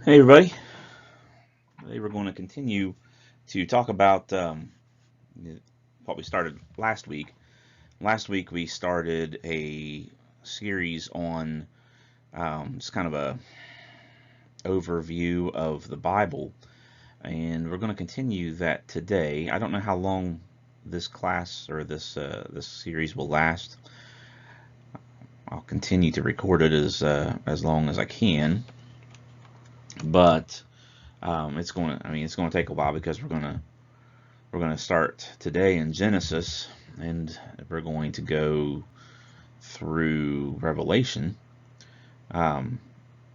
Hey everybody, today we're going to continue to talk about what we started last week. Last week we started a series on just kind of a overview of the Bible, and we're going to continue that today. I don't know how long this class or this series will last. I'll continue to record it as long as I can, but it's going to take a while because we're going to start today in Genesis, and we're going to go through Revelation. Um,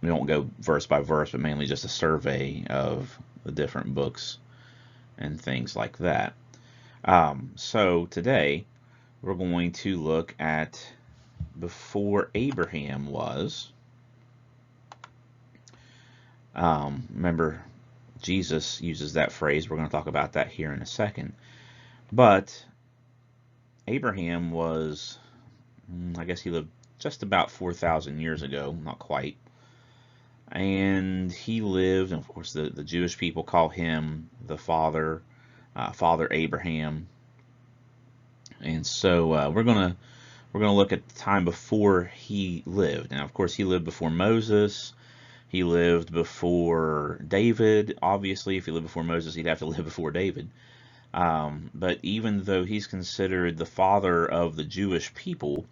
we won't go verse by verse, but mainly just a survey of the different books and things like that. So today we're going to look at before Abraham was. Remember, Jesus uses that phrase. We're going to talk about that here in a second. But Abraham was, I guess he lived just about 4,000 years ago, not quite. And he lived, and of course, the Jewish people call him the father, Father Abraham. And so we're gonna look at the time before he lived. Now, of course, he lived before Moses. He lived before David. Obviously, if he lived before Moses, he'd have to live before David. But even though he's considered the father of the Jewish people,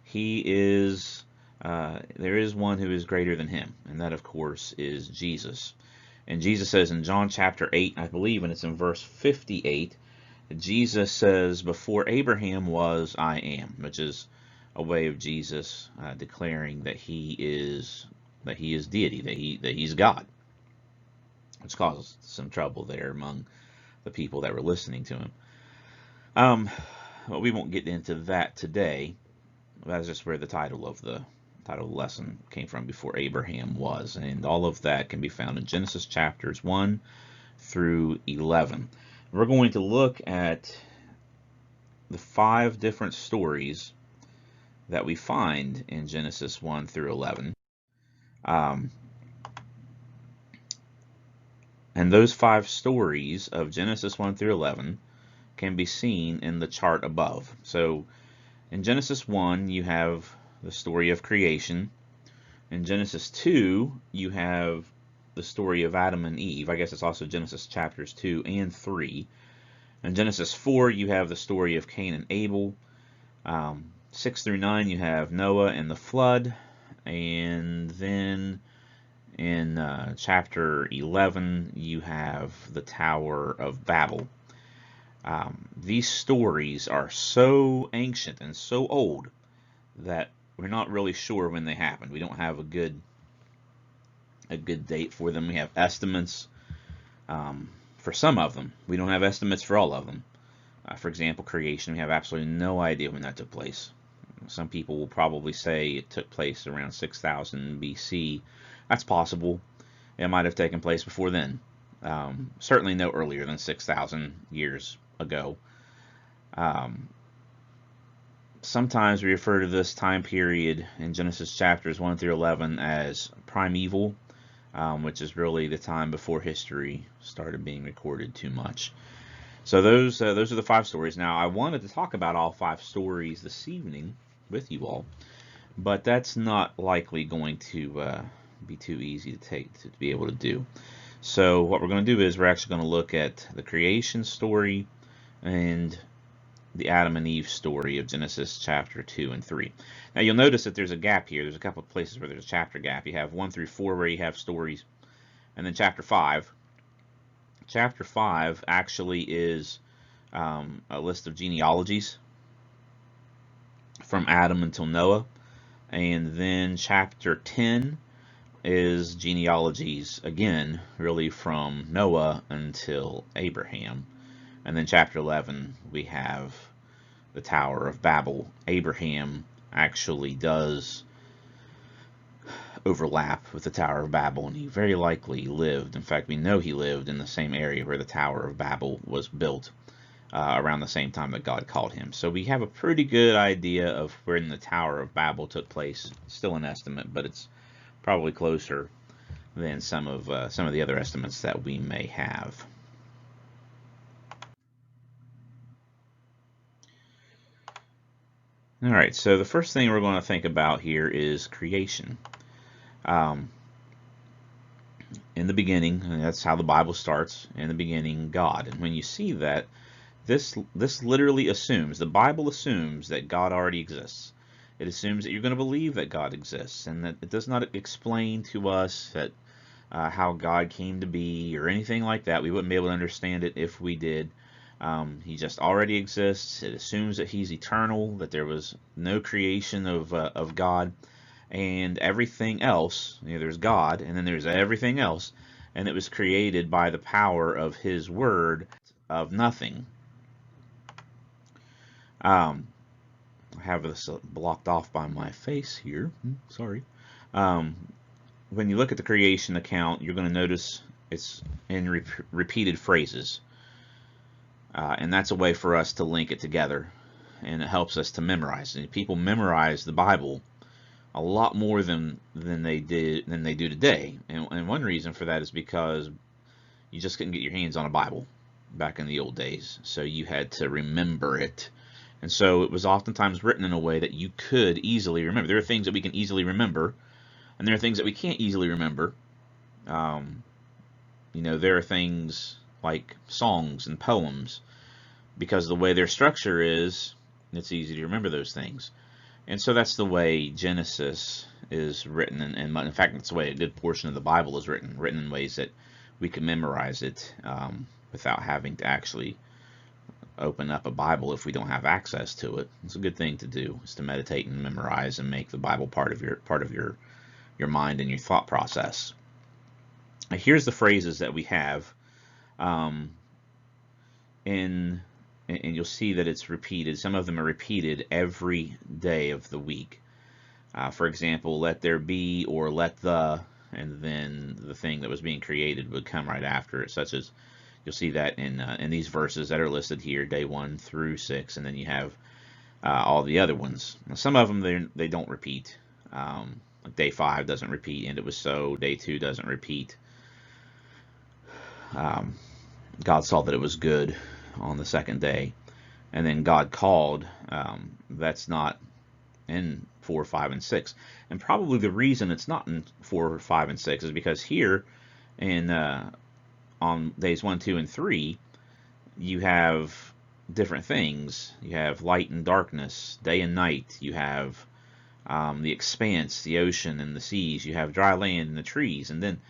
he is there is one who is greater than him, and that, of course, is Jesus. And Jesus says in John chapter 8, I believe, and it's in verse 58, Jesus says, "Before Abraham was, I am," which is a way of Jesus declaring that he is deity, that he's God, which causes some trouble there among the people that were listening to him. Well, we won't get into that today. That's just where the title of the lesson came from, before Abraham was, and all of that can be found in Genesis chapters 1 through 11. We're going to look at the 5 different stories that we find in Genesis 1 through 11. And those 5 stories of Genesis 1 through 11 can be seen in the chart above. So in Genesis 1, you have the story of creation. In Genesis 2, you have the story of Adam and Eve. I guess it's also Genesis chapters 2 and 3. In Genesis 4, you have the story of Cain and Abel. 6 through 9, you have Noah and the flood. And then in chapter 11, you have the Tower of Babel. These stories are so ancient and so old that we're not really sure when they happened. We don't have a good date for them. We have estimates for some of them. We don't have estimates for all of them. For example, creation, we have absolutely no idea when that took place. Some people will probably say it took place around 6000 BC. That's possible. It might have taken place before then. Certainly no earlier than 6,000 years ago. Sometimes we refer to this time period in Genesis chapters 1 through 11 as primeval, which is really the time before history started being recorded too much. So those are the 5 stories. Now, I wanted to talk about all 5 stories this evening with you all, but that's not likely going to be too easy to be able to do. So what we're going to do is we're actually going to look at the creation story and the Adam and Eve story of Genesis chapter 2 and 3. Now you'll notice that there's a gap here. There's a couple of places where there's a chapter gap. You have 1 through 4 where you have stories, and then chapter 5. Chapter 5 actually is a list of genealogies from Adam until Noah, and then chapter 10 is genealogies again, really from Noah until Abraham. And then chapter 11, we have the Tower of Babel. Abraham actually does overlap with the Tower of Babel, and he very likely lived. In fact, we know he lived in the same area where the Tower of Babel was built around the same time that God called him. So we have a pretty good idea of when the Tower of Babel took place. Still an estimate, but it's probably closer than some of the other estimates that we may have. All right, so the first thing we're going to think about here is creation. In the beginning, and that's how the Bible starts. In the beginning, God. And when you see that, this literally assumes, the Bible assumes that God already exists. It assumes that you're going to believe that God exists, and that it does not explain to us that how God came to be or anything like that. We wouldn't be able to understand it if we did. He just already exists. It assumes that he's eternal, that there was no creation of God, and everything else. There's God, and then there's everything else, and it was created by the power of his word of nothing. I have this blocked off by my face here. Sorry. When you look at the creation account, you're going to notice it's in repeated phrases. And that's a way for us to link it together, and it helps us to memorize. And people memorize the Bible a lot more than they do today. And one reason for that is because you just couldn't get your hands on a Bible back in the old days, so you had to remember it. And so it was oftentimes written in a way that you could easily remember. There are things that we can easily remember, and there are things that we can't easily remember. There are things like songs and poems, because the way their structure is, it's easy to remember those things. And so that's the way Genesis is written, and in fact, that's the way a good portion of the Bible is written in ways that we can memorize it without having to actually open up a Bible if we don't have access to it. It's a good thing to do, is to meditate and memorize and make the Bible part of your mind and your thought process. Now, here's the phrases that we have, and you'll see that it's repeated. Some of them are repeated every day of the week. For example, let there be, or let the, and then the thing that was being created would come right after it, such as you'll see that in these verses that are listed here, day 1 through 6, and then you have all the other ones. Now, some of them they don't repeat. Like day 5 doesn't repeat, and it was so. Day 2 doesn't repeat. God saw that it was good on the second day, and then God called. That's not in 4, 5, and 6, and probably the reason it's not in 4, 5, and 6 is because here in on days 1, 2, and 3, you have different things. You have light and darkness, day and night. You have the expanse, the ocean and the seas. You have dry land and the trees. And then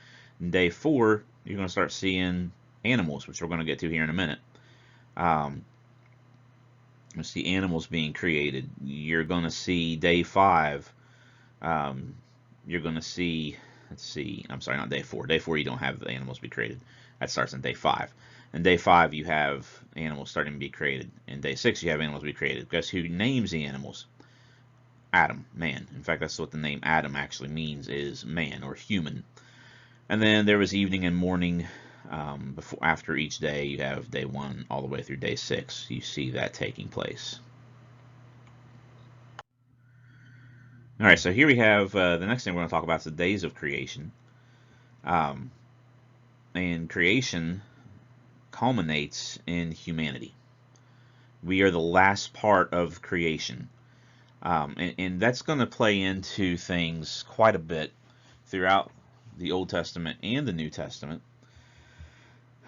in day 4, you're going to start seeing animals, which we're going to get to here in a minute. You'll see animals being created. You're going to see day 5. You're going to see, let's see, I'm sorry, not day 4. Day 4, you don't have the animals be created. That starts in day 5. In day 5, you have animals starting to be created. In day 6, you have animals be created. Guess who names the animals? Adam, man. In fact, that's what the name Adam actually means, is man or human. And then there was evening and morning. After each day, you have day 1 all the way through day 6. You see that taking place. All right, so here we have the next thing we're going to talk about is the days of creation. And creation culminates in humanity. We are the last part of creation. And that's going to play into things quite a bit throughout the Old Testament and the New Testament.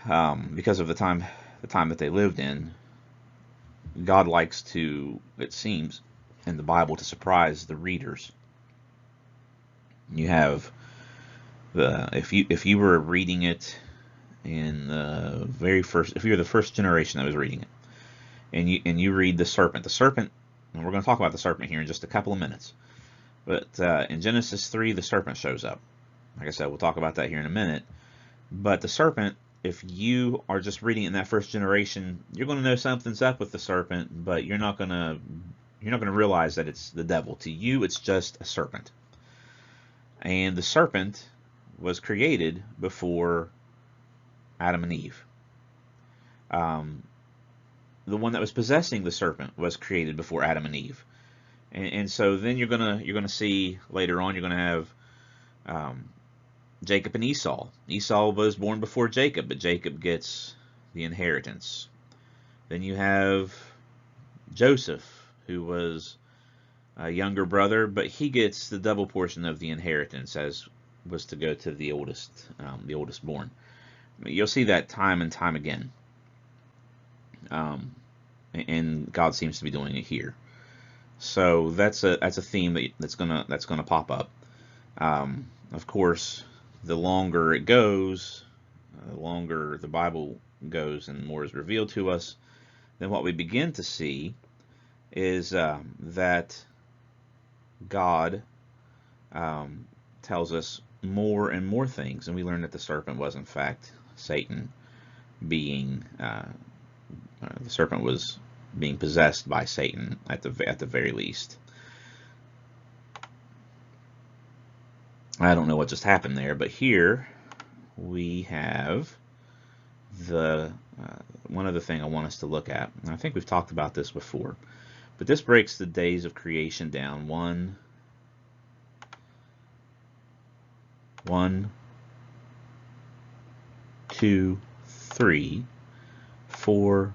Because of the time that they lived in. God likes to, it seems, in the Bible, to surprise the readers. You have if you were reading it in the very first, if you were the first generation that was reading it, and you read the serpent, and we're going to talk about the serpent here in just a couple of minutes, but in Genesis 3, the serpent shows up. Like I said, we'll talk about that here in a minute. But the serpent, if you are just reading it in that first generation, you're going to know something's up with the serpent, but you're not going to realize that it's the devil. To you, it's just a serpent. And the serpent was created before Adam and Eve. The one that was possessing the serpent was created before Adam and Eve. And so then you're gonna see later on, you're gonna have Jacob and Esau. Esau was born before Jacob, but Jacob gets the inheritance. Then you have Joseph, who was a younger brother, but he gets the double portion of the inheritance, as was to go to the oldest born. You'll see that time and time again, and God seems to be doing it here. So that's a theme that's gonna pop up. Of course, the longer it goes, the longer the Bible goes, and more is revealed to us, then what we begin to see is that God tells us more and more things, and we learn that the serpent was in fact Satan, being the serpent was being possessed by Satan at the very least. I don't know what just happened there, but here we have the one other thing I want us to look at. And I think we've talked about this before, but this breaks the days of creation down: 1, 2, 3, 4,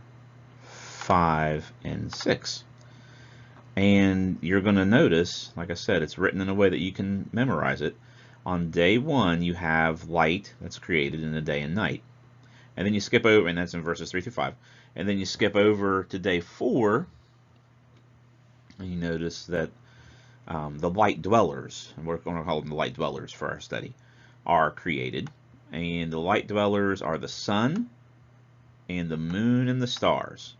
5, and 6. And you're going to notice, like I said, it's written in a way that you can memorize it. On day 1, you have light that's created in the day and night. And then you skip over, and that's in verses 3 through 5. And then you skip over to day 4, and you notice that the light dwellers, and we're going to call them the light dwellers for our study, are created. And the light dwellers are the sun and the moon and the stars.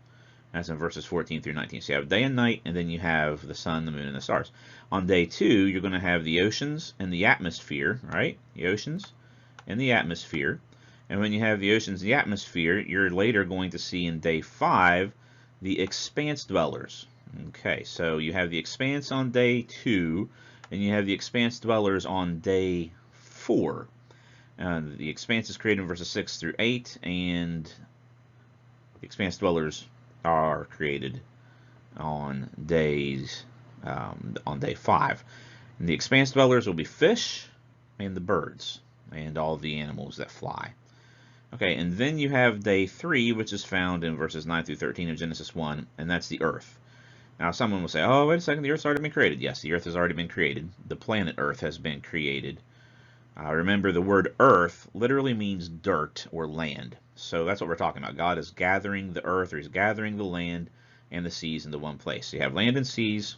That's in verses 14 through 19. So you have day and night, and then you have the sun, the moon, and the stars. On day 2, you're going to have the oceans and the atmosphere, right? The oceans and the atmosphere. And when you have the oceans and the atmosphere, you're later going to see in day 5 the expanse dwellers. Okay, so you have the expanse on day 2, and you have the expanse dwellers on day 4. The expanse is created in verses 6 through 8, and the expanse dwellers are created on day 5. And the expanse dwellers will be fish and the birds and all the animals that fly. Okay, and then you have day 3, which is found in verses 9 through 13 of Genesis 1, and that's the earth. Now someone will say, oh, wait a second, the earth's already been created. Yes, the earth has already been created. The planet Earth has been created. Remember, the word earth literally means dirt or land. So that's what we're talking about. God is gathering the earth, or he's gathering the land and the seas into one place. So you have land and seas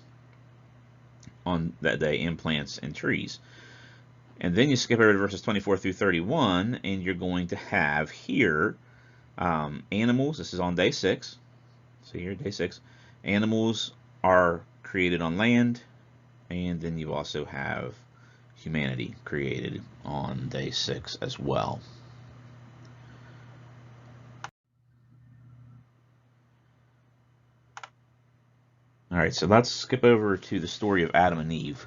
on that day, and plants and trees. And then you skip over to verses 24 through 31, and you're going to have here animals. This is on day 6. See here, day 6. Animals are created on land, and then you also have humanity created on day 6 as well. Alright, so let's skip over to the story of Adam and Eve.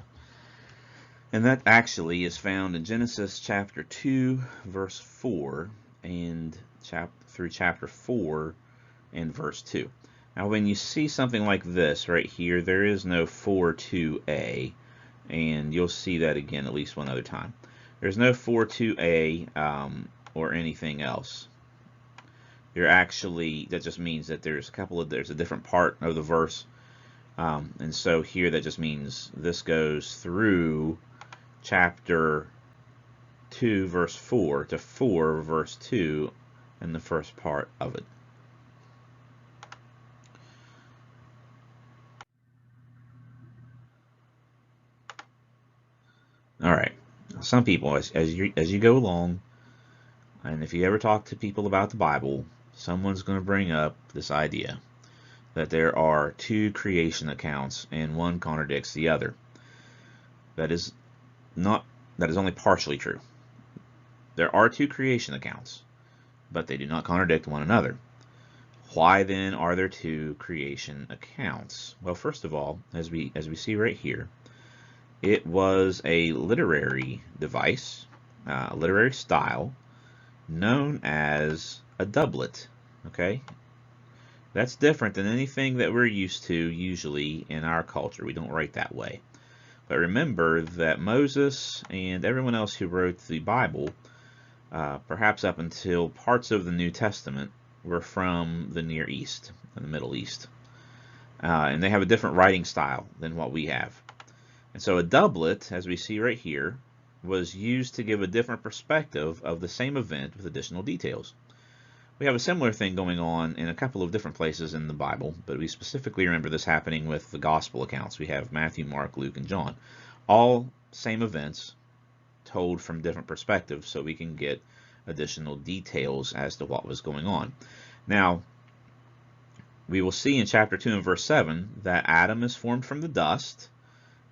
And that actually is found in Genesis chapter 2, verse 4, and through chapter 4 and verse 2. Now when you see something like this right here, there is no 4:2a, and you'll see that again at least one other time. There's no 4:2a or anything else. That just means that there's a different part of the verse, and so here that just means this goes through chapter 2 verse 4 to 4 verse 2 in the first part of it. Alright, some people, as you go along, and if you ever talk to people about the Bible, someone's going to bring up this idea that there are 2 creation accounts and one contradicts the other. That is only partially true. There are 2 creation accounts, but they do not contradict one another. Why then are there 2 creation accounts? Well, first of all, as we see right here, it was a literary device, a literary style known as a doublet. Okay, that's different than anything that we're used to usually in our culture. We don't write that way. But remember that Moses and everyone else who wrote the Bible, perhaps up until parts of the New Testament, were from the Near East, the Middle East. And they have a different writing style than what we have. And so a doublet, as we see right here, was used to give a different perspective of the same event with additional details. We have a similar thing going on in a couple of different places in the Bible, but we specifically remember this happening with the gospel accounts. We have Matthew, Mark, Luke, and John. All same events told from different perspectives, so we can get additional details as to what was going on. Now, we will see in chapter 2 and verse 7 that Adam is formed from the dust,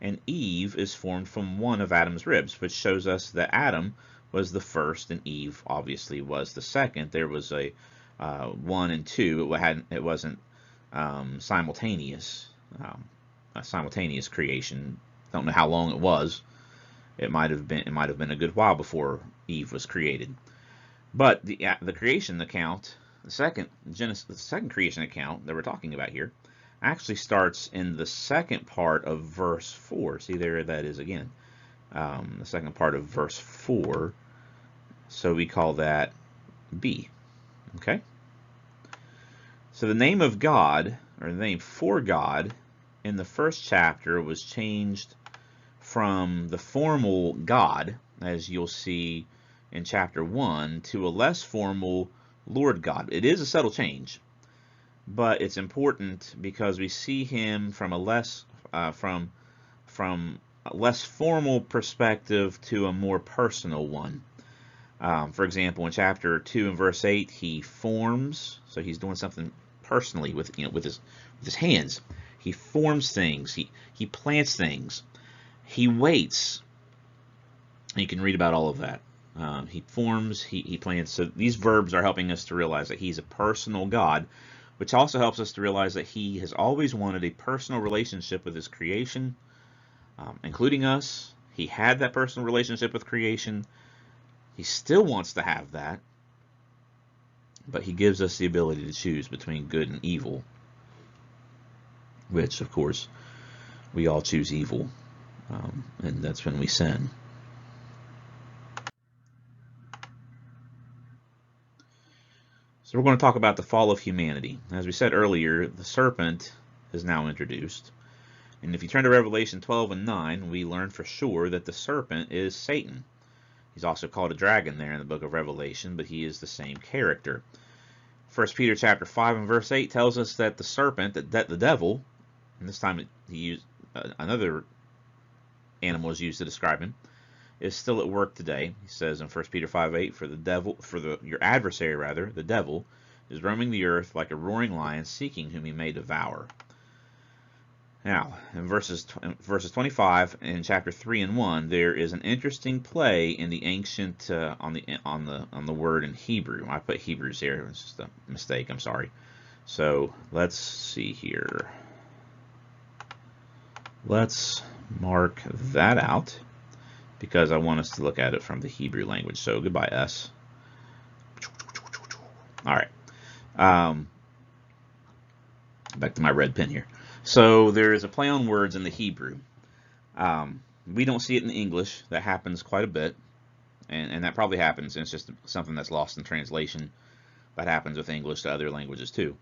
and Eve is formed from one of Adam's ribs, which shows us that Adam was the first and Eve obviously was the second. There was a 1 and 2. It wasn't simultaneous, a simultaneous creation. Don't know how long it was. It might have been a good while before Eve was created. But the creation account, the second creation account that we're talking about here, actually starts in the second part of verse 4. See, there that is again. The second part of verse 4. So we call that B. Okay? So the name of God, or the name for God, in the first chapter was changed from the formal God, as you'll see in chapter 1, to a less formal Lord God. It is a subtle change, but it's important because we see him from a less from a less formal perspective to a more personal one. For example, in chapter 2 and verse 8, he forms, so he's doing something personally with his hands. He forms things. He plants things. He waits. You can read about all of that. He forms. He plants. So these verbs are helping us to realize that he's a personal God, which also helps us to realize that he has always wanted a personal relationship with his creation, including us. He had that personal relationship with creation. He still wants to have that, but he gives us the ability to choose between good and evil, which, of course, we all choose evil, and that's when we sin. So we're going to talk about the fall of humanity. As we said earlier, the serpent is now introduced. And if you turn to Revelation 12 and 9, we learn for sure that the serpent is Satan. He's also called a dragon there in the book of Revelation, but he is the same character. 1 Peter chapter 5 and verse 8 tells us that the serpent, that the devil, and this time he used another animal is used to describe him, is still at work today. He says in 1 Peter 5:8, your adversary rather, the devil, is roaming the earth like a roaring lion, seeking whom he may devour. Now, in verses 25 in chapter 3 and 1, there is an interesting play in the ancient on the word in Hebrew. I put Hebrews here. It's just a mistake. I'm sorry. So let's see here. Let's mark that out because I want us to look at it from the Hebrew language. So goodbye S. All right. Back to my red pen here. So there is a play on words in the Hebrew. We don't see it in English. That happens quite a bit, and that probably happens. And it's just something that's lost in translation. That happens with English to other languages too.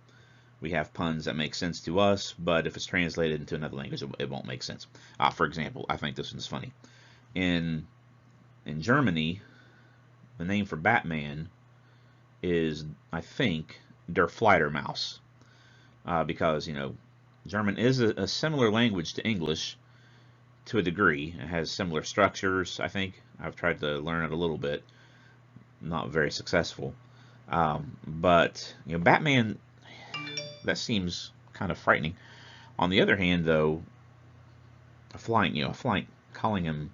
We have puns that make sense to us, but if it's translated into another language, it won't make sense. For example, I think this one's funny. In Germany, the name for Batman is, I think, Der Fledermaus, because German is a similar language to English to a degree. It has similar structures, I think. I've tried to learn it a little bit. Not very successful. But Batman, that seems kind of frightening. On the other hand, though, calling him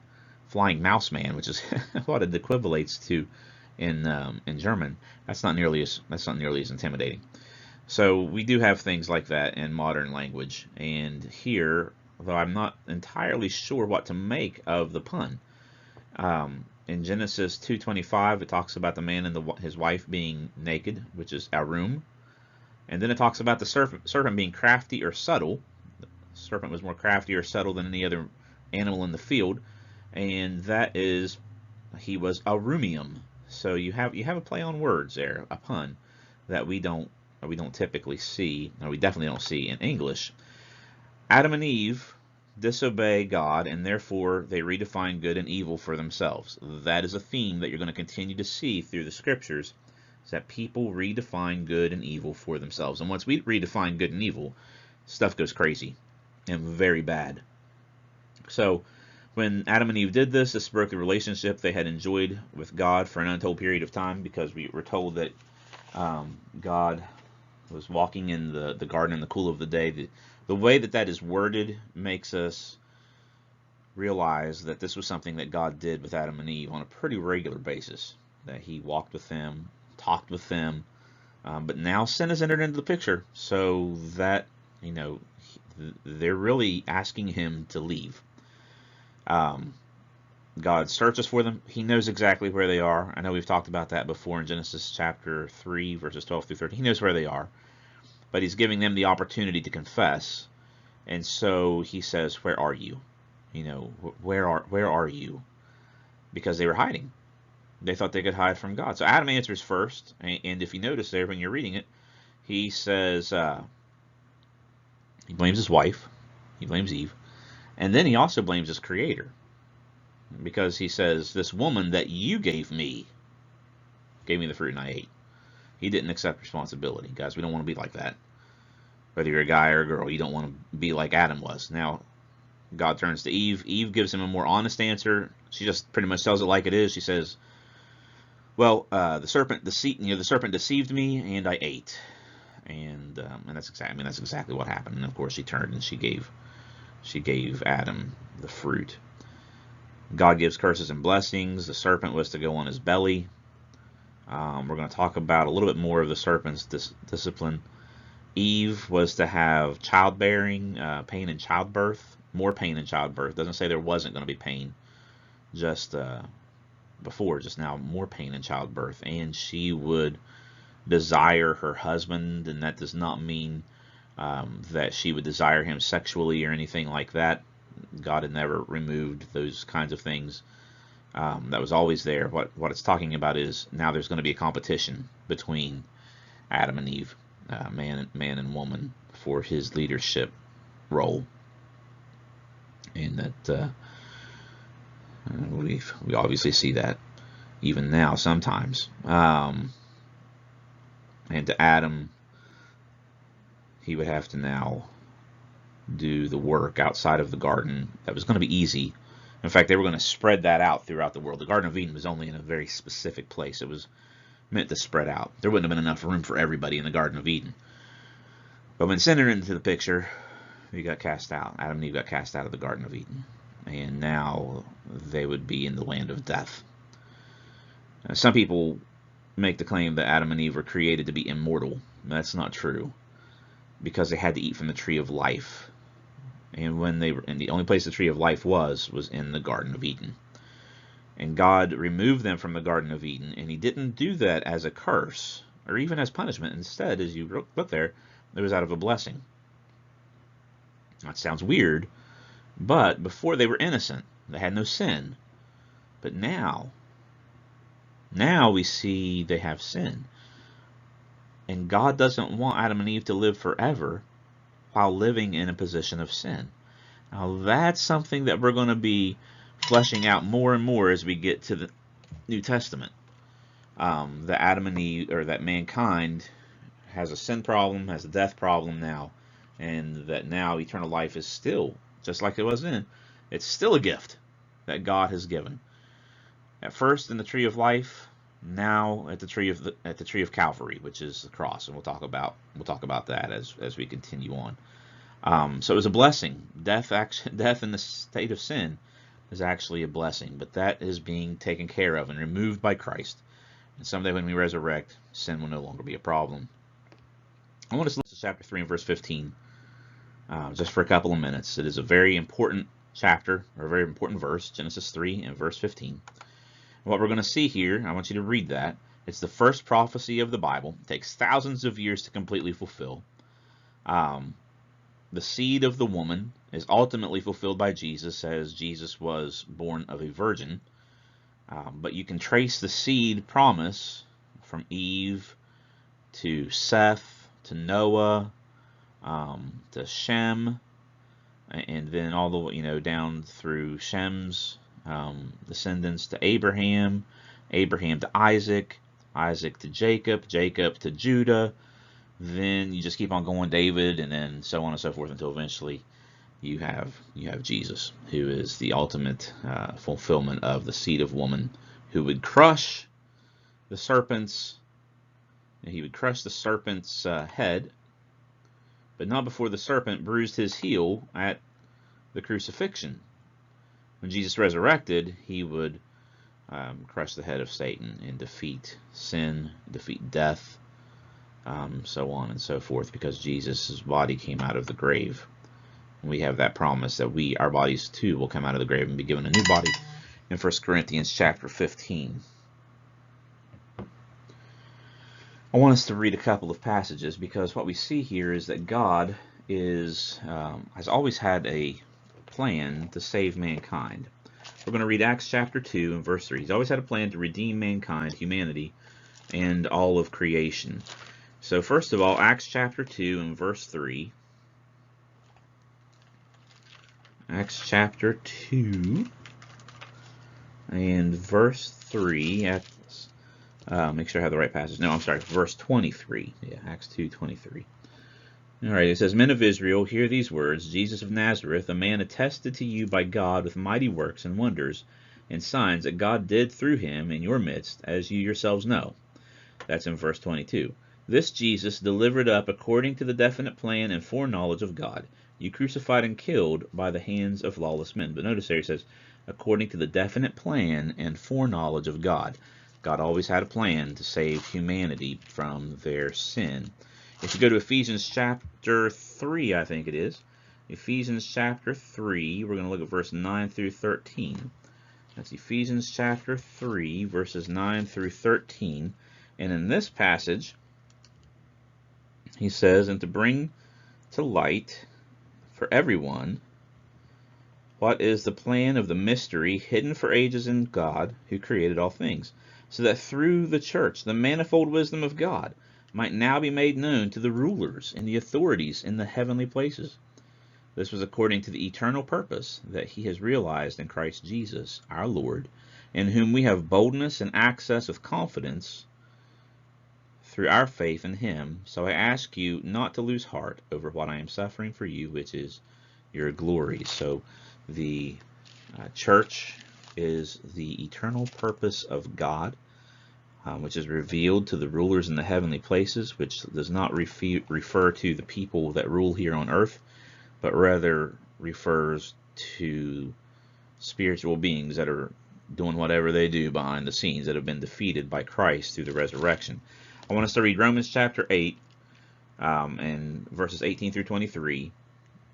Flying Mouse Man, which is what it equivalates to in German, that's not nearly as intimidating. So we do have things like that in modern language, and here, though I'm not entirely sure what to make of the pun. In Genesis 2:25, it talks about the man and his wife being naked, which is arum, and then it talks about the serpent being crafty or subtle. The serpent was more crafty or subtle than any other animal in the field, and that is he was a rumium. So you have a play on words there, a pun that we don't typically see, or we definitely don't see in English. Adam and Eve disobey God, and therefore they redefine good and evil for themselves. That is a theme that you're going to continue to see through the scriptures, is that people redefine good and evil for themselves. And once we redefine good and evil, stuff goes crazy and very bad. So when Adam and Eve did this, this broke the relationship they had enjoyed with God for an untold period of time, because we were told that God was walking in the garden in the cool of the day. The way that is worded makes us realize that this was something that God did with Adam and Eve on a pretty regular basis, that he walked with them, talked with them, but now sin has entered into the picture, so that, they're really asking him to leave. God searches for them. He knows exactly where they are. I know we've talked about that before in Genesis chapter 3, verses 12 through 13. He knows where they are, but he's giving them the opportunity to confess. And so he says, "Where are you? Where are you?" Because they were hiding. They thought they could hide from God. So Adam answers first, and if you notice there when you're reading it, he says he blames his wife, he blames Eve, and then he also blames his creator, because he says, "This woman that you gave me the fruit and I ate." He didn't accept responsibility. Guys, we don't want to be like that. Whether you're a guy or a girl, you don't want to be like Adam was. Now, God turns to Eve. Eve gives him a more honest answer. She just pretty much tells it like it is. She says, "Well, the serpent deceived me, and I ate." And that's exactly what happened. And of course, she turned and she gave Adam the fruit. God gives curses and blessings. The serpent was to go on his belly. We're going to talk about a little bit more of the serpent's discipline. Eve was to have childbearing, pain in childbirth, more pain in childbirth. Doesn't say there wasn't going to be pain just now, more pain in childbirth. And she would desire her husband, and that does not mean that she would desire him sexually or anything like that. God had never removed those kinds of things. That was always there. What it's talking about is now there's going to be a competition between Adam and Eve, man and woman, for his leadership role, and that we obviously see that even now sometimes. And to Adam, he would have to now do the work outside of the garden that was going to be easy. In fact, they were going to spread that out throughout the world. The Garden of Eden was only in a very specific place. It was meant to spread out. There wouldn't have been enough room for everybody in the Garden of Eden. But when sin entered into the picture, we got cast out. Adam and Eve got cast out of the Garden of Eden. And now they would be in the land of death. Some people make the claim that Adam and Eve were created to be immortal. That's not true, because they had to eat from the tree of life. And the only place the tree of life was in the Garden of Eden. And God removed them from the Garden of Eden, and he didn't do that as a curse or even as punishment. Instead, as you look there, it was out of a blessing. That sounds weird, but before they were innocent. They had no sin. But now we see they have sin. And God doesn't want Adam and Eve to live forever while living in a position of sin. Now that's something that we're going to be fleshing out more and more as we get to the New Testament. That Adam and Eve, or that mankind, has a sin problem, has a death problem now, and that now eternal life is still, just like it was then, it's still a gift that God has given. At first in the tree of life, now at the tree of Calvary, which is the cross, and we'll talk about that as we continue on. So it was a blessing. Death in the state of sin is actually a blessing, but that is being taken care of and removed by Christ. And someday when we resurrect, sin will no longer be a problem. I want us to listen to chapter 3 and verse 15 just for a couple of minutes. It is a very important chapter, or a very important verse, Genesis 3 and verse 15. What we're going to see here, I want you to read that. It's the first prophecy of the Bible. It takes thousands of years to completely fulfill. The seed of the woman is ultimately fulfilled by Jesus, as Jesus was born of a virgin. But you can trace the seed promise from Eve to Seth to Noah to Shem, and then all the way, down through Shem's descendants to Abraham, Abraham to Isaac, Isaac to Jacob, Jacob to Judah. Then you just keep on going, David, and then so on and so forth until eventually you have Jesus, who is the ultimate fulfillment of the seed of woman, who would crush the serpent's. He would crush the serpent's head, but not before the serpent bruised his heel at the crucifixion. When Jesus resurrected, he would crush the head of Satan and defeat sin, defeat death, so on and so forth, because Jesus' body came out of the grave. And we have that promise that our bodies too will come out of the grave and be given a new body in 1 Corinthians chapter 15. I want us to read a couple of passages, because what we see here is that God has always had a plan to save mankind. We're going to read Acts chapter 2 and verse 3. He's always had a plan to redeem mankind, humanity, and all of creation. So first of all, Acts chapter 2 and verse 3. Acts chapter 2 and verse 3. Make sure I have the right passage. No, I'm sorry, verse 23. Yeah, Acts 2:23. All right, it says, "Men of Israel, hear these words. Jesus of Nazareth, a man attested to you by God with mighty works and wonders and signs that God did through him in your midst, as you yourselves know." That's in verse 22. "This Jesus delivered up according to the definite plan and foreknowledge of God, you crucified and killed by the hands of lawless men." But notice there he says, according to the definite plan and foreknowledge of God. God always had a plan to save humanity from their sin. If you go to Ephesians chapter 3, I think it is. Ephesians chapter 3, we're going to look at verse 9 through 13. That's Ephesians chapter 3, verses 9 through 13. And in this passage, he says, "And to bring to light for everyone what is the plan of the mystery hidden for ages in God, who created all things, so that through the church the manifold wisdom of God might now be made known to the rulers and the authorities in the heavenly places. This was according to the eternal purpose that he has realized in Christ Jesus our Lord, in whom we have boldness and access with confidence through our faith in him. So I ask you not to lose heart over what I am suffering for you, which is your glory." So the church is the eternal purpose of God, which is revealed to the rulers in the heavenly places, which does not refer to the people that rule here on earth, but rather refers to spiritual beings that are doing whatever they do behind the scenes, that have been defeated by Christ through the resurrection. I want us to read Romans chapter 8 and verses 18 through 23,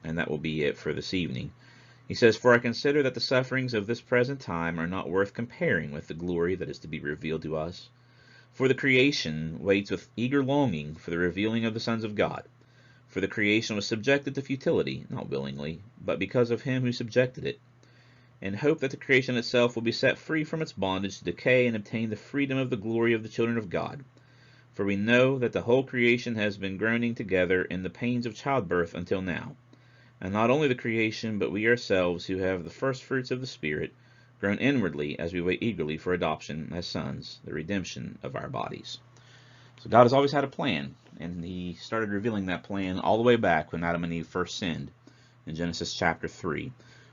and that will be it for this evening. He says, "For I consider that the sufferings of this present time are not worth comparing with the glory that is to be revealed to us. For the creation waits with eager longing for the revealing of the sons of God. For the creation was subjected to futility, not willingly, but because of him who subjected it, in hope that the creation itself will be set free from its bondage to decay and obtain the freedom of the glory of the children of God. For we know that the whole creation has been groaning together in the pains of childbirth until now. And not only the creation, but we ourselves, who have the first fruits of the Spirit, groan inwardly as we wait eagerly for adoption as sons, the redemption of our bodies." So God has always had a plan, and he started revealing that plan all the way back when Adam and Eve first sinned in Genesis chapter 3.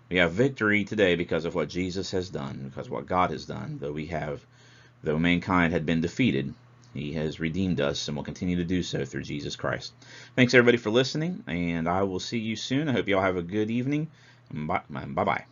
We have victory today because of what Jesus has done, because of what God has done. Though mankind had been defeated, he has redeemed us and will continue to do so through Jesus Christ. Thanks everybody for listening, and I will see you soon. I hope you all have a good evening. Bye-bye.